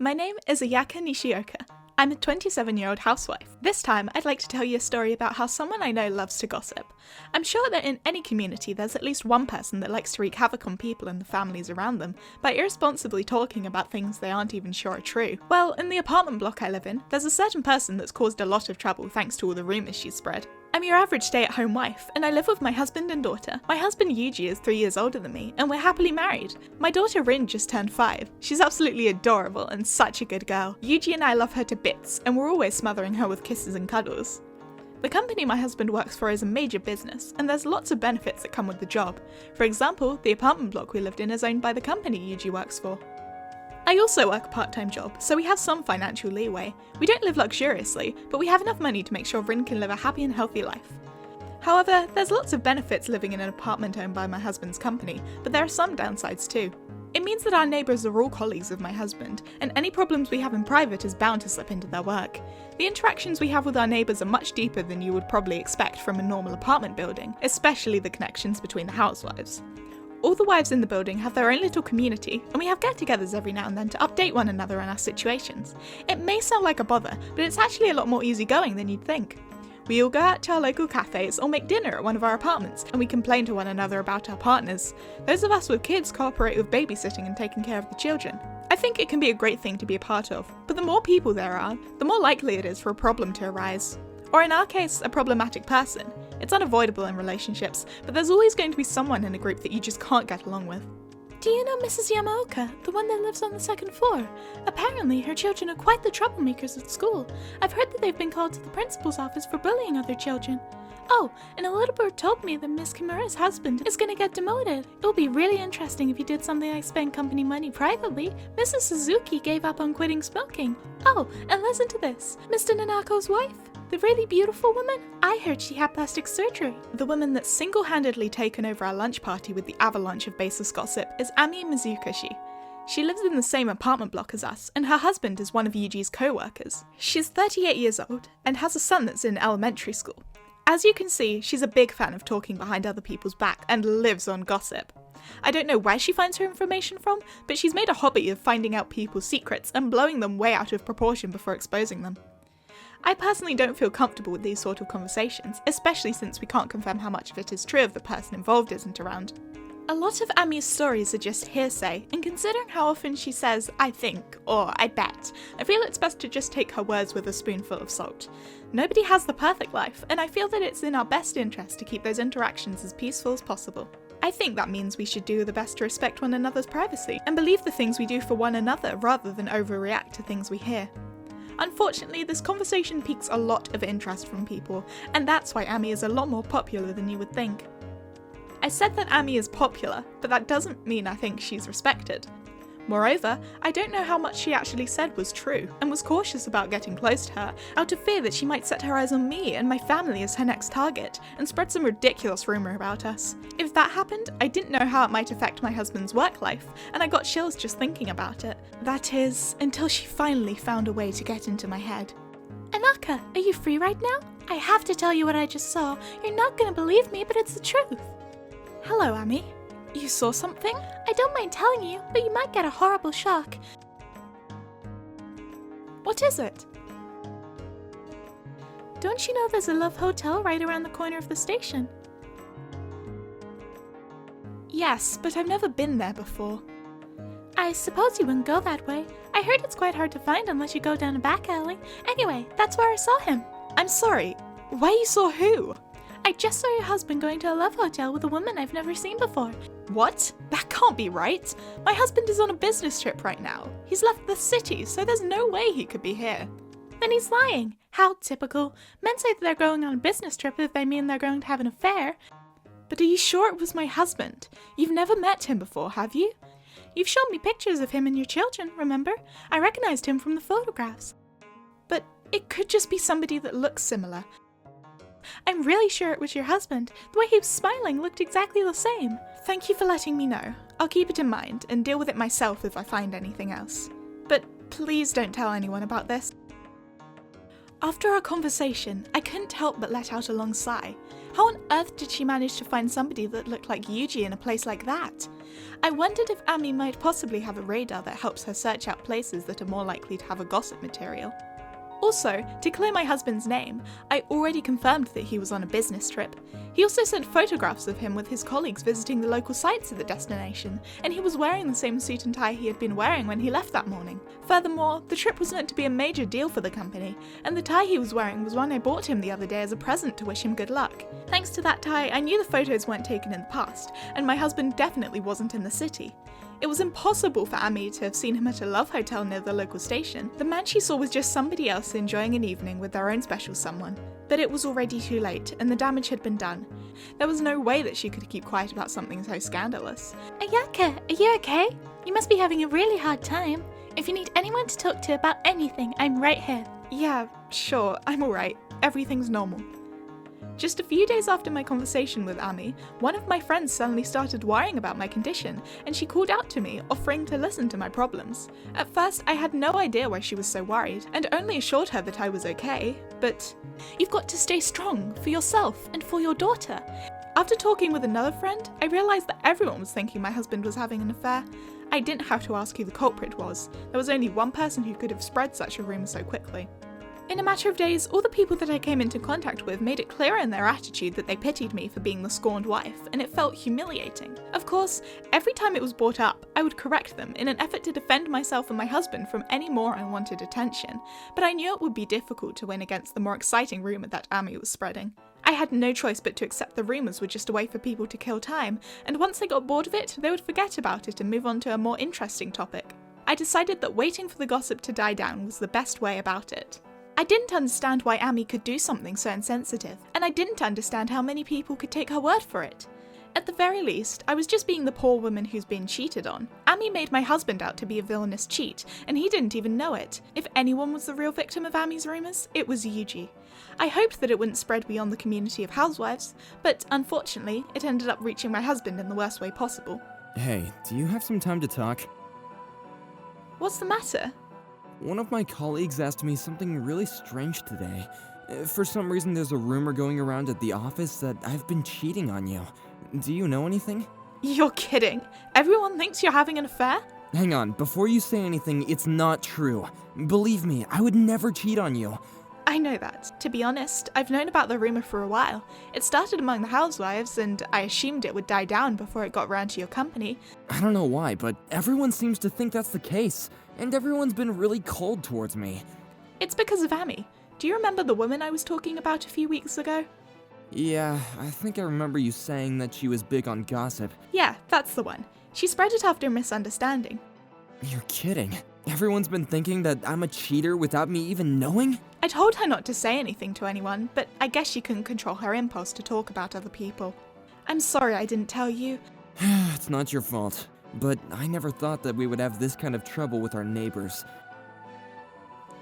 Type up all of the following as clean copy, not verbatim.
My name is Ayaka Nishioka. I'm a 27-year-old housewife. This time, I'd like to tell you a story about how someone I know loves to gossip. I'm sure that in any community there's at least one person that likes to wreak havoc on people and the families around them by irresponsibly talking about things they aren't even sure are true. Well, in the apartment block I live in, there's a certain person that's caused a lot of trouble thanks to all the rumours she's spread. I'm your average stay-at-home wife, and I live with my husband and daughter. My husband Yuji is 3 years older than me, and we're happily married. My daughter Rin just turned 5. She's absolutely adorable and such a good girl. Yuji and I love her to bits, and we're always smothering her with kisses and cuddles. The company my husband works for is a major business, and there's lots of benefits that come with the job. For example, the apartment block we lived in is owned by the company Yuji works for. I also work a part-time job, so we have some financial leeway. We don't live luxuriously, but we have enough money to make sure Rin can live a happy and healthy life. However, there's lots of benefits living in an apartment owned by my husband's company, but there are some downsides too. It means that our neighbours are all colleagues of my husband, and any problems we have in private is bound to slip into their work. The interactions we have with our neighbours are much deeper than you would probably expect from a normal apartment building, especially the connections between the housewives. All the wives in the building have their own little community, and we have get-togethers every now and then to update one another on our situations. It may sound like a bother, but it's actually a lot more easygoing than you'd think. We all go out to our local cafes or make dinner at one of our apartments, and we complain to one another about our partners. Those of us with kids cooperate with babysitting and taking care of the children. I think it can be a great thing to be a part of, but the more people there are, the more likely it is for a problem to arise. Or in our case, a problematic person. It's unavoidable in relationships, but there's always going to be someone in a group that you just can't get along with. Do you know Mrs. Yamaoka, the one that lives on the second floor? Apparently, her children are quite the troublemakers at school. I've heard that they've been called to the principal's office for bullying other children. Oh, and a little bird told me that Miss Kimura's husband is going to get demoted. It will be really interesting if he did something like spend company money privately. Mrs. Suzuki gave up on quitting smoking. Oh, and listen to this. Mr. Nanako's wife, the really beautiful woman, I heard she had plastic surgery. The woman that's single-handedly taken over our lunch party with the avalanche of baseless gossip is Ami Mizukashi. She lives in the same apartment block as us, and her husband is one of Yuji's co-workers. She's 38 years old, and has a son that's in elementary school. As you can see, she's a big fan of talking behind other people's back, and lives on gossip. I don't know where she finds her information from, but she's made a hobby of finding out people's secrets and blowing them way out of proportion before exposing them. I personally don't feel comfortable with these sort of conversations, especially since we can't confirm how much of it is true if the person involved isn't around. A lot of Ami's stories are just hearsay, and considering how often she says, I think, or I bet, I feel it's best to just take her words with a spoonful of salt. Nobody has the perfect life, and I feel that it's in our best interest to keep those interactions as peaceful as possible. I think that means we should do the best to respect one another's privacy, and believe the things we do for one another rather than overreact to things we hear. Unfortunately, this conversation piques a lot of interest from people, and that's why Ami is a lot more popular than you would think. I said that Ami is popular, but that doesn't mean I think she's respected. Moreover, I don't know how much she actually said was true, and was cautious about getting close to her, out of fear that she might set her eyes on me and my family as her next target, and spread some ridiculous rumour about us. If that happened, I didn't know how it might affect my husband's work life, and I got chills just thinking about it. That is, until she finally found a way to get into my head. Anaka, are you free right now? I have to tell you what I just saw. You're not gonna believe me, but it's the truth. Hello, Ami. You saw something? I don't mind telling you, but you might get a horrible shock. What is it? Don't you know there's a Love Hotel right around the corner of the station? Yes, but I've never been there before. I suppose you wouldn't go that way. I heard it's quite hard to find unless you go down a back alley. Anyway, that's where I saw him. I'm sorry, where you saw who? I just saw your husband going to a Love Hotel with a woman I've never seen before. What? That can't be right. My husband is on a business trip right now. He's left the city, so there's no way he could be here. Then he's lying. How typical. Men say that they're going on a business trip if they mean they're going to have an affair. But are you sure it was my husband? You've never met him before, have you? You've shown me pictures of him and your children, remember? I recognized him from the photographs. But it could just be somebody that looks similar. I'm really sure it was your husband. The way he was smiling looked exactly the same. Thank you for letting me know. I'll keep it in mind and deal with it myself if I find anything else. But please don't tell anyone about this. After our conversation, I couldn't help but let out a long sigh. How on earth did she manage to find somebody that looked like Yuji in a place like that? I wondered if Ami might possibly have a radar that helps her search out places that are more likely to have a gossip material. Also, to clear my husband's name, I already confirmed that he was on a business trip. He also sent photographs of him with his colleagues visiting the local sites of the destination, and he was wearing the same suit and tie he had been wearing when he left that morning. Furthermore, the trip was meant to be a major deal for the company, and the tie he was wearing was one I bought him the other day as a present to wish him good luck. Thanks to that tie, I knew the photos weren't taken in the past, and my husband definitely wasn't in the city. It was impossible for Ami to have seen him at a love hotel near the local station. The man she saw was just somebody else enjoying an evening with their own special someone. But it was already too late, and the damage had been done. There was no way that she could keep quiet about something so scandalous. Ayaka, are you okay? You must be having a really hard time. If you need anyone to talk to about anything, I'm right here. Yeah, sure, I'm alright. Everything's normal. Just a few days after my conversation with Ami, one of my friends suddenly started worrying about my condition, and she called out to me, offering to listen to my problems. At first, I had no idea why she was so worried, and only assured her that I was okay, but you've got to stay strong for yourself and for your daughter. After talking with another friend, I realised that everyone was thinking my husband was having an affair. I didn't have to ask who the culprit was. There was only one person who could have spread such a rumour so quickly. In a matter of days, all the people that I came into contact with made it clear in their attitude that they pitied me for being the scorned wife, and it felt humiliating. Of course, every time it was brought up, I would correct them in an effort to defend myself and my husband from any more unwanted attention, but I knew it would be difficult to win against the more exciting rumour that Ami was spreading. I had no choice but to accept the rumours were just a way for people to kill time, and once they got bored of it, they would forget about it and move on to a more interesting topic. I decided that waiting for the gossip to die down was the best way about it. I didn't understand why Ami could do something so insensitive, and I didn't understand how many people could take her word for it. At the very least, I was just being the poor woman who's been cheated on. Ami made my husband out to be a villainous cheat, and he didn't even know it. If anyone was the real victim of Ami's rumours, it was Yuji. I hoped that it wouldn't spread beyond the community of housewives, but unfortunately, it ended up reaching my husband in the worst way possible. Hey, do you have some time to talk? What's the matter? One of my colleagues asked me something really strange today. For some reason, there's a rumor going around at the office that I've been cheating on you. Do you know anything? You're kidding. Everyone thinks you're having an affair? Hang on, before you say anything, it's not true. Believe me, I would never cheat on you. I know that. To be honest, I've known about the rumour for a while. It started among the housewives, and I assumed it would die down before it got round to your company. I don't know why, but everyone seems to think that's the case, and everyone's been really cold towards me. It's because of Ami. Do you remember the woman I was talking about a few weeks ago? Yeah, I think I remember you saying that she was big on gossip. Yeah, that's the one. She spread it after a misunderstanding. You're kidding. Everyone's been thinking that I'm a cheater without me even knowing? I told her not to say anything to anyone, but I guess she couldn't control her impulse to talk about other people. I'm sorry I didn't tell you. It's not your fault, but I never thought that we would have this kind of trouble with our neighbors.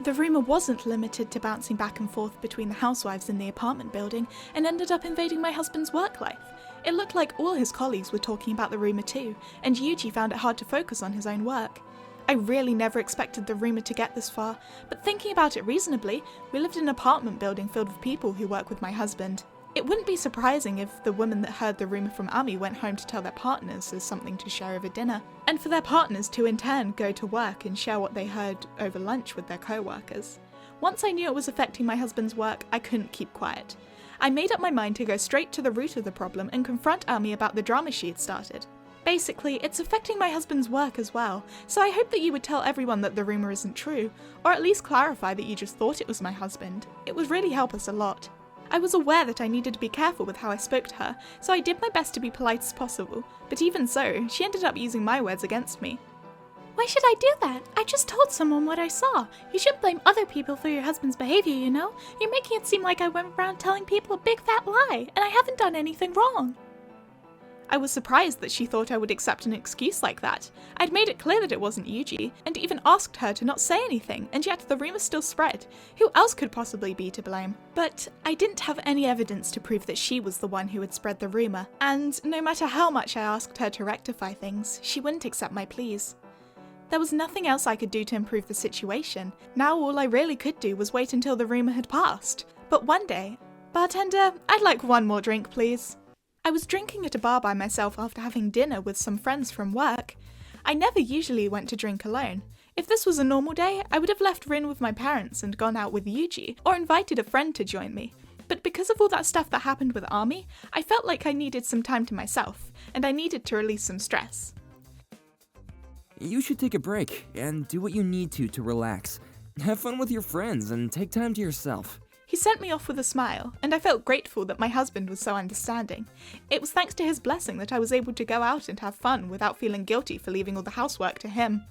The rumour wasn't limited to bouncing back and forth between the housewives in the apartment building and ended up invading my husband's work life. It looked like all his colleagues were talking about the rumour too, and Yuji found it hard to focus on his own work. I really never expected the rumour to get this far, but thinking about it reasonably, we lived in an apartment building filled with people who work with my husband. It wouldn't be surprising if the women that heard the rumour from Ami went home to tell their partners as something to share over dinner, and for their partners to in turn go to work and share what they heard over lunch with their co-workers. Once I knew it was affecting my husband's work, I couldn't keep quiet. I made up my mind to go straight to the root of the problem and confront Ami about the drama she had started. Basically, it's affecting my husband's work as well, so I hope that you would tell everyone that the rumour isn't true, or at least clarify that you just thought it was my husband. It would really help us a lot. I was aware that I needed to be careful with how I spoke to her, so I did my best to be polite as possible, but even so, she ended up using my words against me. Why should I do that? I just told someone what I saw. You shouldn't blame other people for your husband's behavior, you know? You're making it seem like I went around telling people a big fat lie, and I haven't done anything wrong. I was surprised that she thought I would accept an excuse like that. I'd made it clear that it wasn't Yuji, and even asked her to not say anything, and yet the rumour still spread. Who else could possibly be to blame? But I didn't have any evidence to prove that she was the one who had spread the rumour, and no matter how much I asked her to rectify things, she wouldn't accept my pleas. There was nothing else I could do to improve the situation. Now all I really could do was wait until the rumour had passed. But one day, Bartender, I'd like one more drink, please. I was drinking at a bar by myself after having dinner with some friends from work. I never usually went to drink alone. If this was a normal day, I would have left Rin with my parents and gone out with Yuji, or invited a friend to join me. But because of all that stuff that happened with Army, I felt like I needed some time to myself, and I needed to release some stress. You should take a break and do what you need to relax. Have fun with your friends and take time to yourself. He sent me off with a smile, and I felt grateful that my husband was so understanding. It was thanks to his blessing that I was able to go out and have fun without feeling guilty for leaving all the housework to him.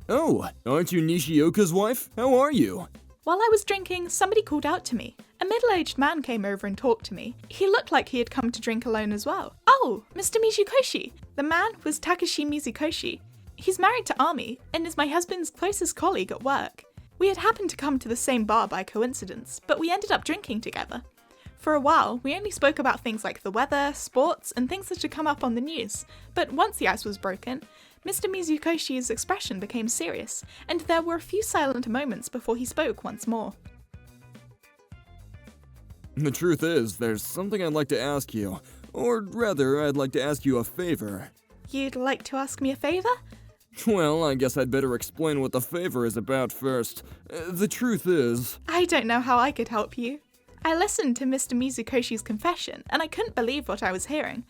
Oh, aren't you Nishioka's wife? How are you? While I was drinking, somebody called out to me. A middle-aged man came over and talked to me. He looked like he had come to drink alone as well. Oh, Mr. Mizukoshi! The man was Takashi Mizukoshi. He's married to Army, and is my husband's closest colleague at work. We had happened to come to the same bar by coincidence, but we ended up drinking together. For a while, we only spoke about things like the weather, sports, and things that had come up on the news. But once the ice was broken, Mr. Mizukoshi's expression became serious, and there were a few silent moments before he spoke once more. The truth is, there's something I'd like to ask you. Or rather, I'd like to ask you a favor. You'd like to ask me a favor? Well, I guess I'd better explain what the favor is about first. The truth is... I don't know how I could help you. I listened to Mr. Mizukoshi's confession, and I couldn't believe what I was hearing.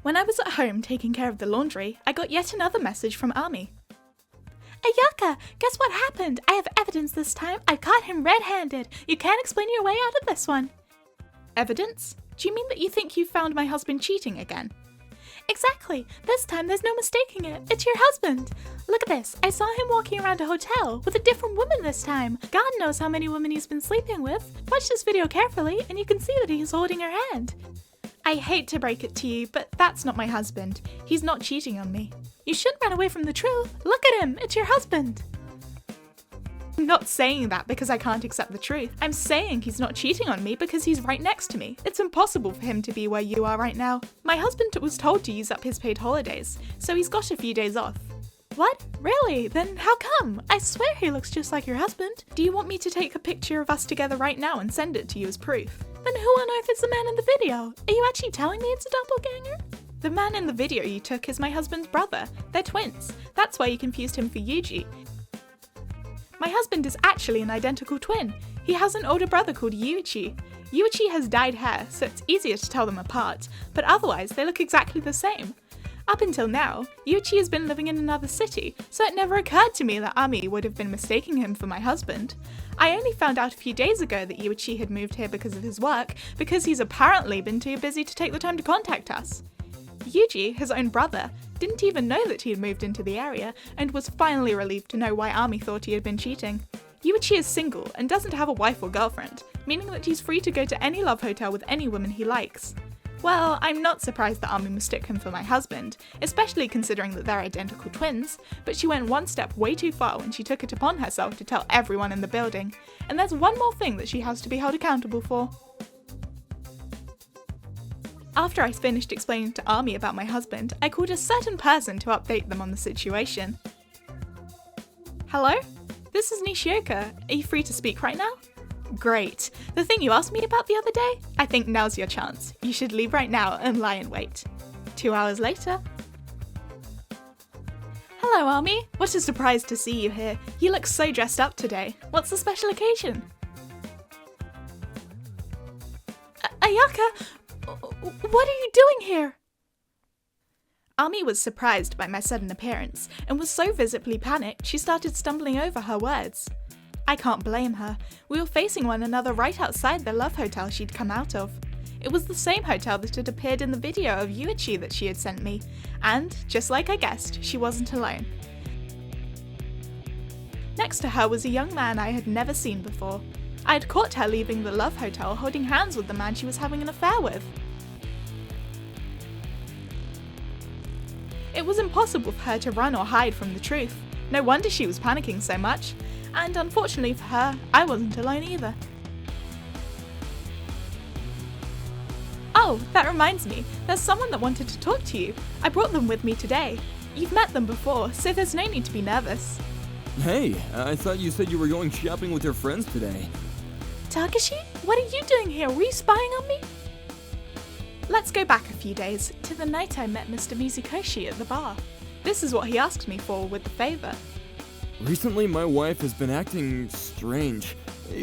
When I was at home taking care of the laundry, I got yet another message from Army. Ayaka, guess what happened? I have evidence this time. I caught him red-handed. You can't explain your way out of this one. Evidence? Do you mean that you think you found my husband cheating again? Exactly. This time there's no mistaking it. It's your husband. Look at this. I saw him walking around a hotel with a different woman this time. God knows how many women he's been sleeping with. Watch this video carefully and you can see that he's holding her hand. I hate to break it to you, but that's not my husband. He's not cheating on me. You shouldn't run away from the truth. Look at him. It's your husband. I'm not saying that because I can't accept the truth. I'm saying he's not cheating on me because he's right next to me. It's impossible for him to be where you are right now. My husband was told to use up his paid holidays, so he's got a few days off. What? Really? Then how come? I swear he looks just like your husband. Do you want me to take a picture of us together right now and send it to you as proof? Then who on earth is the man in the video? Are you actually telling me it's a doppelganger? The man in the video you took is my husband's brother. They're twins. That's why you confused him for Yuji. My husband is actually an identical twin. He has an older brother called Yuichi. Yuichi has dyed hair, so it's easier to tell them apart, but otherwise they look exactly the same. Up until now, Yuichi has been living in another city, so it never occurred to me that Ami would have been mistaking him for my husband. I only found out a few days ago that Yuichi had moved here because of his work, because he's apparently been too busy to take the time to contact us. Yuji, his own brother, didn't even know that he had moved into the area, and was finally relieved to know why Ami thought he had been cheating. Yuichi is single and doesn't have a wife or girlfriend, meaning that he's free to go to any love hotel with any woman he likes. Well, I'm not surprised that Ami mistook him for my husband, especially considering that they're identical twins, but she went one step way too far when she took it upon herself to tell everyone in the building, and there's one more thing that she has to be held accountable for. After I finished explaining to Army about my husband, I called a certain person to update them on the situation. Hello? This is Nishioka. Are you free to speak right now? Great. The thing you asked me about the other day? I think now's your chance. You should leave right now and lie in wait. 2 hours later. Hello, Army. What a surprise to see you here. You look so dressed up today. What's the special occasion? Ayaka! What are you doing here? Ami was surprised by my sudden appearance, and was so visibly panicked she started stumbling over her words. I can't blame her. We were facing one another right outside the love hotel she'd come out of. It was the same hotel that had appeared in the video of Yuichi that she had sent me, and, just like I guessed, she wasn't alone. Next to her was a young man I had never seen before. I had caught her leaving the love hotel holding hands with the man she was having an affair with. It was impossible for her to run or hide from the truth. No wonder she was panicking so much. And unfortunately for her, I wasn't alone either. Oh, that reminds me, there's someone that wanted to talk to you. I brought them with me today. You've met them before, so there's no need to be nervous. Hey, I thought you said you were going shopping with your friends today. Takashi? What are you doing here? Were you spying on me? Let's go back a few days to the night I met Mr. Mizukoshi at the bar. This is what he asked me for with the favor. Recently, my wife has been acting strange.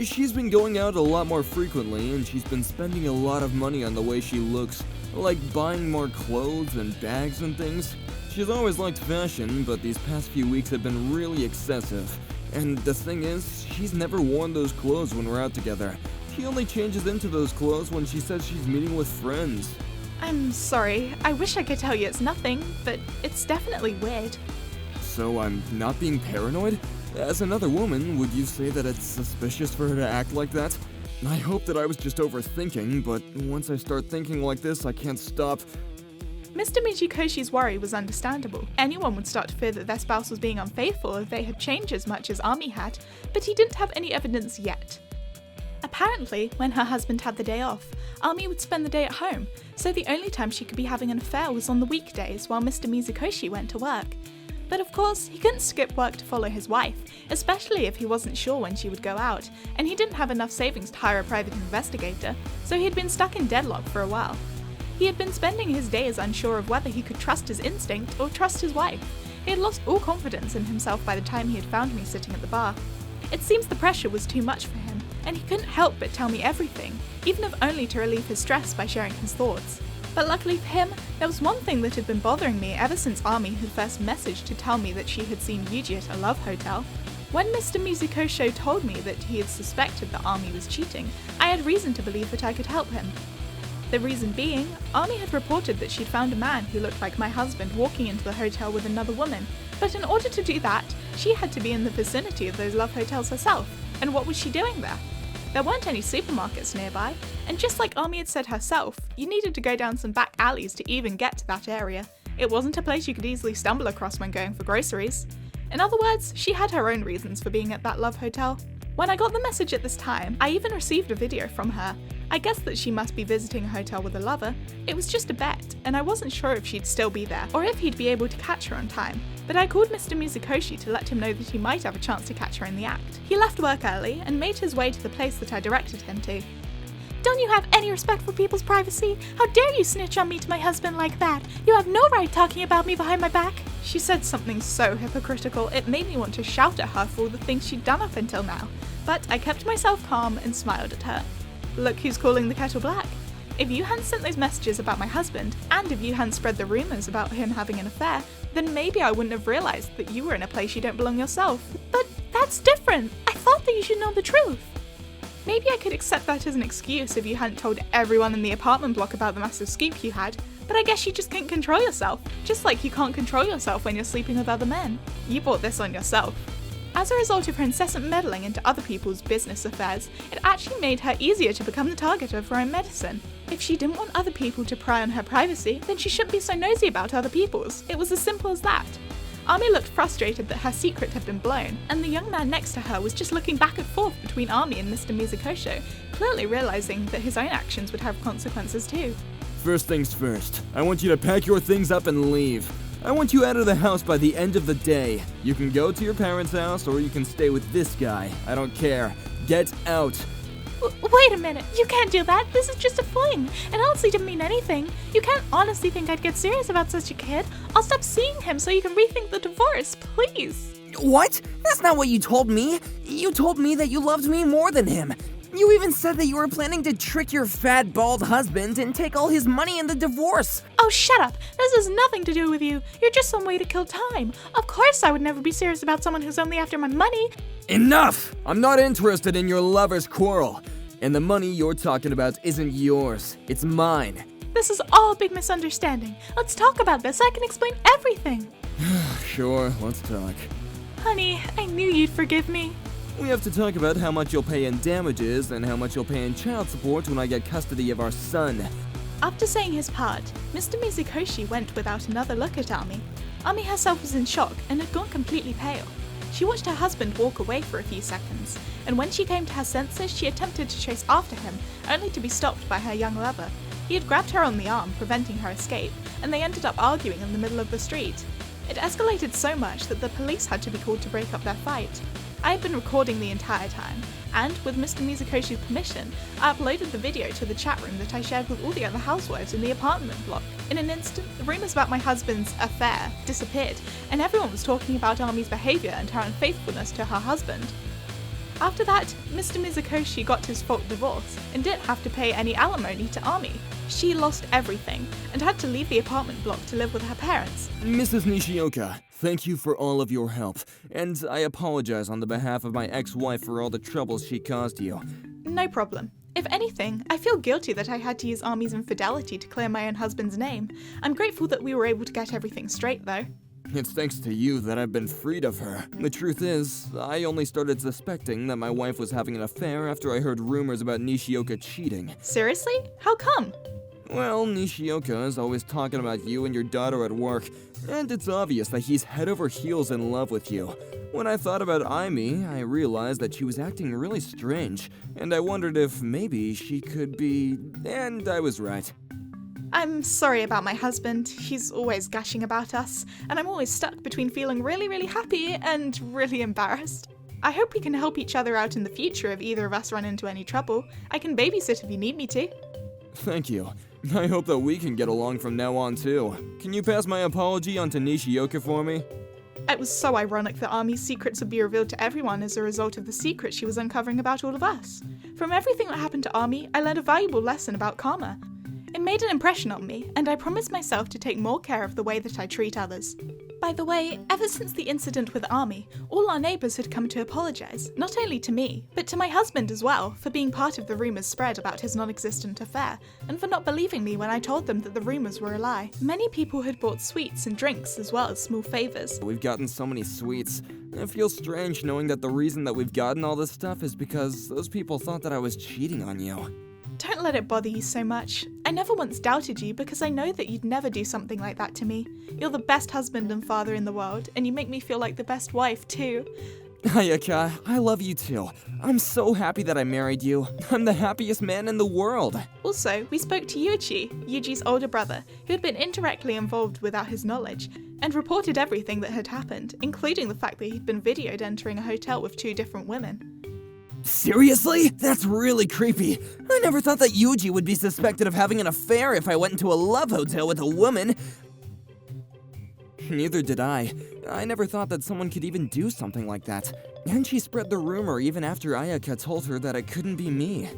She's been going out a lot more frequently, and she's been spending a lot of money on the way she looks, like buying more clothes and bags and things. She's always liked fashion, but these past few weeks have been really excessive. And the thing is, she's never worn those clothes when we're out together. She only changes into those clothes when she says she's meeting with friends. I'm sorry, I wish I could tell you it's nothing, but it's definitely weird. So I'm not being paranoid? As another woman, would you say that it's suspicious for her to act like that? I hope that I was just overthinking, but once I start thinking like this, I can't stop. Mr. Michikoshi's worry was understandable. Anyone would start to fear that their spouse was being unfaithful if they had changed as much as Ami had, but he didn't have any evidence yet. Apparently, when her husband had the day off, Ami would spend the day at home, so the only time she could be having an affair was on the weekdays while Mr. Mizukoshi went to work. But of course, he couldn't skip work to follow his wife, especially if he wasn't sure when she would go out, and he didn't have enough savings to hire a private investigator, so he had been stuck in deadlock for a while. He had been spending his days unsure of whether he could trust his instinct or trust his wife. He had lost all confidence in himself by the time he had found me sitting at the bar. It seems the pressure was too much for him, and he couldn't help but tell me everything, even if only to relieve his stress by sharing his thoughts. But luckily for him, there was one thing that had been bothering me ever since Ami had first messaged to tell me that she had seen Yuji at a love hotel. When Mr. Mizukoshi told me that he had suspected that Ami was cheating, I had reason to believe that I could help him. The reason being, Ami had reported that she'd found a man who looked like my husband walking into the hotel with another woman, but in order to do that, she had to be in the vicinity of those love hotels herself, and what was she doing there? There weren't any supermarkets nearby, and just like Ami had said herself, you needed to go down some back alleys to even get to that area. It wasn't a place you could easily stumble across when going for groceries. In other words, she had her own reasons for being at that love hotel. When I got the message at this time, I even received a video from her. I guessed that she must be visiting a hotel with a lover. It was just a bet, and I wasn't sure if she'd still be there, or if he'd be able to catch her on time. But I called Mr. Mizukoshi to let him know that he might have a chance to catch her in the act. He left work early and made his way to the place that I directed him to. Don't you have any respect for people's privacy? How dare you snitch on me to my husband like that? You have no right talking about me behind my back. She said something so hypocritical it made me want to shout at her for all the things she'd done up until now. But I kept myself calm and smiled at her. Look who's calling the kettle black. If you hadn't sent those messages about my husband, and if you hadn't spread the rumours about him having an affair, then maybe I wouldn't have realised that you were in a place you don't belong yourself. But that's different. I thought that you should know the truth. Maybe I could accept that as an excuse if you hadn't told everyone in the apartment block about the massive scoop you had, but I guess you just couldn't control yourself, just like you can't control yourself when you're sleeping with other men. You brought this on yourself. As a result of her incessant meddling into other people's business affairs, it actually made her easier to become the target of her own medicine. If she didn't want other people to pry on her privacy, then she shouldn't be so nosy about other people's. It was as simple as that. Ami looked frustrated that her secret had been blown, and the young man next to her was just looking back and forth between Ami and Mr. Mizukoshi, clearly realising that his own actions would have consequences too. First things first, I want you to pack your things up and leave. I want you out of the house by the end of the day. You can go to your parents' house or you can stay with this guy. I don't care. Get out. Wait a minute, you can't do that. This is just a fling. It honestly didn't mean anything. You can't honestly think I'd get serious about such a kid. I'll stop seeing him so you can rethink the divorce, please. What? That's not what you told me. You told me that you loved me more than him. You even said that you were planning to trick your fat, bald husband and take all his money in the divorce. Oh, shut up. This has nothing to do with you. You're just some way to kill time. Of course I would never be serious about someone who's only after my money. Enough! I'm not interested in your lover's quarrel. And the money you're talking about isn't yours. It's mine. This is all a big misunderstanding. Let's talk about this. I can explain everything. Sure, let's talk. Honey, I knew you'd forgive me. We have to talk about how much you'll pay in damages and how much you'll pay in child support when I get custody of our son. After saying his part, Mr. Mizukoshi went without another look at Ami. Ami herself was in shock and had gone completely pale. She watched her husband walk away for a few seconds, and when she came to her senses, she attempted to chase after him, only to be stopped by her young lover. He had grabbed her on the arm, preventing her escape, and they ended up arguing in the middle of the street. It escalated so much that the police had to be called to break up their fight. I had been recording the entire time, and with Mr. Mizukoshi's permission, I uploaded the video to the chat room that I shared with all the other housewives in the apartment block. In an instant, the rumours about my husband's affair disappeared, and everyone was talking about Army's behaviour and her unfaithfulness to her husband. After that, Mr. Mizukoshi got his fault divorce and didn't have to pay any alimony to Army. She lost everything and had to leave the apartment block to live with her parents. Mrs. Nishioka, thank you for all of your help, and I apologize on the behalf of my ex-wife for all the troubles she caused you. No problem. If anything, I feel guilty that I had to use Army's infidelity to clear my own husband's name. I'm grateful that we were able to get everything straight, though. It's thanks to you that I've been freed of her. The truth is, I only started suspecting that my wife was having an affair after I heard rumors about Nishioka cheating. Seriously? How come? Well, Nishioka is always talking about you and your daughter at work, and it's obvious that he's head over heels in love with you. When I thought about Aimee, I realized that she was acting really strange, and I wondered if maybe she could be... and I was right. I'm sorry about my husband. He's always gushing about us, and I'm always stuck between feeling really, really happy and really embarrassed. I hope we can help each other out in the future if either of us run into any trouble. I can babysit if you need me to. Thank you. I hope that we can get along from now on too. Can you pass my apology on to Nishioka for me? It was so ironic that Army's secrets would be revealed to everyone as a result of the secret she was uncovering about all of us. From everything that happened to Army, I learned a valuable lesson about karma. It made an impression on me, and I promised myself to take more care of the way that I treat others. By the way, ever since the incident with Army, all our neighbours had come to apologise, not only to me, but to my husband as well, for being part of the rumours spread about his non-existent affair, and for not believing me when I told them that the rumours were a lie. Many people had bought sweets and drinks, as well as small favours. We've gotten so many sweets. It feels strange knowing that the reason that we've gotten all this stuff is because those people thought that I was cheating on you. Don't let it bother you so much. I never once doubted you because I know that you'd never do something like that to me. You're the best husband and father in the world, and you make me feel like the best wife too. Ayaka, I love you too. I'm so happy that I married you. I'm the happiest man in the world. Also, we spoke to Yuji's older brother, who had been indirectly involved without his knowledge, and reported everything that had happened, including the fact that he'd been videoed entering a hotel with 2 different women. Seriously? That's really creepy. I never thought that Yuji would be suspected of having an affair if I went into a love hotel with a woman. Neither did I. I never thought that someone could even do something like that. And she spread the rumor even after Ayaka told her that it couldn't be me.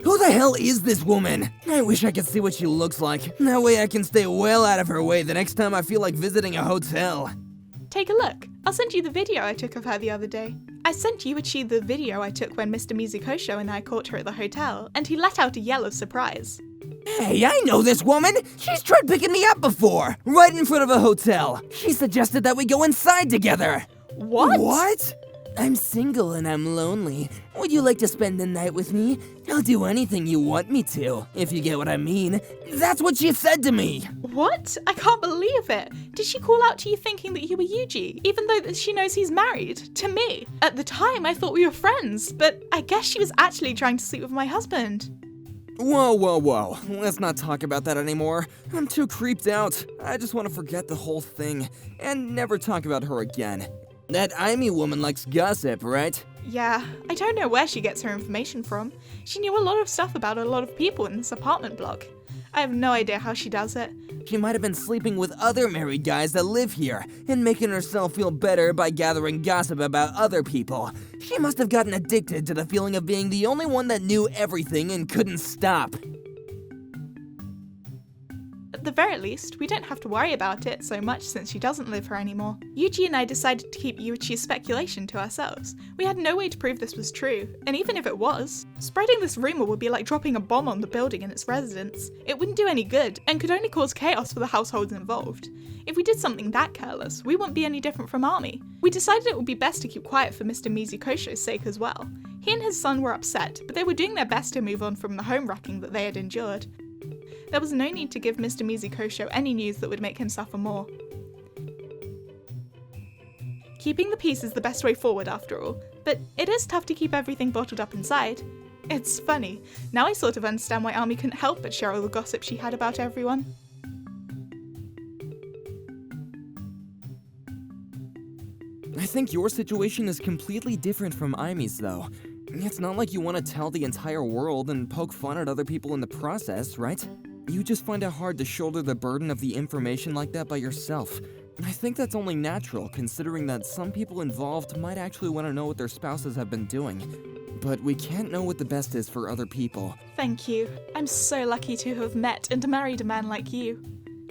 Who the hell is this woman? I wish I could see what she looks like. That way I can stay well out of her way the next time I feel like visiting a hotel. Take a look. I'll send you the video I took of her the other day. I sent Yuichi the video I took when Mr. Mizukosho and I caught her at the hotel, and he let out a yell of surprise. Hey, I know this woman! She's tried picking me up before! Right in front of a hotel! She suggested that we go inside together! What? What? I'm single and I'm lonely. Would you like to spend the night with me? I'll do anything you want me to, if you get what I mean. That's what she said to me! What? I can't believe it! Did she call out to you thinking that you were Yuji, even though that she knows he's married? To me? At the time, I thought we were friends, but I guess she was actually trying to sleep with my husband. Whoa, whoa, whoa. Let's not talk about that anymore. I'm too creeped out. I just want to forget the whole thing, and never talk about her again. That Aimee woman likes gossip, right? Yeah, I don't know where she gets her information from. She knew a lot of stuff about a lot of people in this apartment block. I have no idea how she does it. She might have been sleeping with other married guys that live here, and making herself feel better by gathering gossip about other people. She must have gotten addicted to the feeling of being the only one that knew everything and couldn't stop. At the very least, we don't have to worry about it so much since she doesn't live here anymore. Yuji and I decided to keep Yuichi's speculation to ourselves. We had no way to prove this was true, and even if it was, spreading this rumor would be like dropping a bomb on the building and its residents. It wouldn't do any good, and could only cause chaos for the households involved. If we did something that careless, we wouldn't be any different from Army. We decided it would be best to keep quiet for Mr. Mizukosho's sake as well. He and his son were upset, but they were doing their best to move on from the home wrecking that they had endured. There was no need to give Mr. Mizukosho any news that would make him suffer more. Keeping the peace is the best way forward after all, but it is tough to keep everything bottled up inside. It's funny, now I sort of understand why Army couldn't help but share all the gossip she had about everyone. I think your situation is completely different from Imy's, though. It's not like you want to tell the entire world and poke fun at other people in the process, right? You just find it hard to shoulder the burden of the information like that by yourself. I think that's only natural, considering that some people involved might actually want to know what their spouses have been doing. But we can't know what the best is for other people. Thank you. I'm so lucky to have met and married a man like you.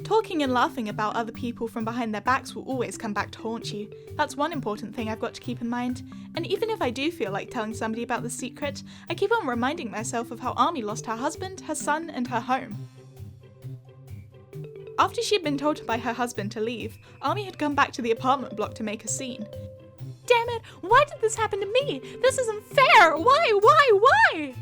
Talking and laughing about other people from behind their backs will always come back to haunt you. That's one important thing I've got to keep in mind. And even if I do feel like telling somebody about the secret, I keep on reminding myself of how Army lost her husband, her son, and her home. After she'd been told by her husband to leave, Army had come back to the apartment block to make a scene. Damn it! Why did this happen to me? This isn't fair! Why?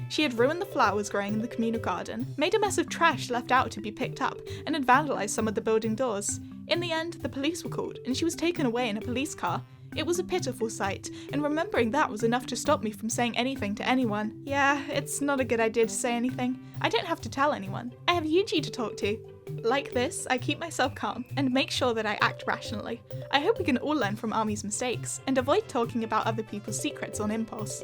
She had ruined the flowers growing in the communal garden, made a mess of trash left out to be picked up, and had vandalised some of the building doors. In the end, the police were called, and she was taken away in a police car. It was a pitiful sight, and remembering that was enough to stop me from saying anything to anyone. Yeah, it's not a good idea to say anything. I don't have to tell anyone. I have Yuji to talk to. Like this, I keep myself calm and make sure that I act rationally. I hope we can all learn from Army's mistakes and avoid talking about other people's secrets on impulse.